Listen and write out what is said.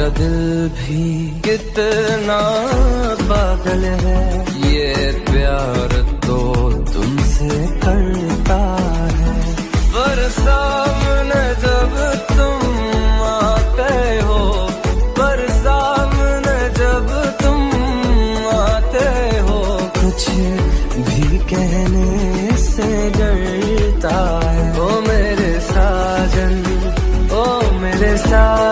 मेरा दिल भी कितना पागल है, ये प्यार तो तुमसे करता है। पर सामने जब तुम आते हो, पर सामने जब तुम आते हो, कुछ भी कहने से डरता है। ओ मेरे साजन, ओ मेरे साजन।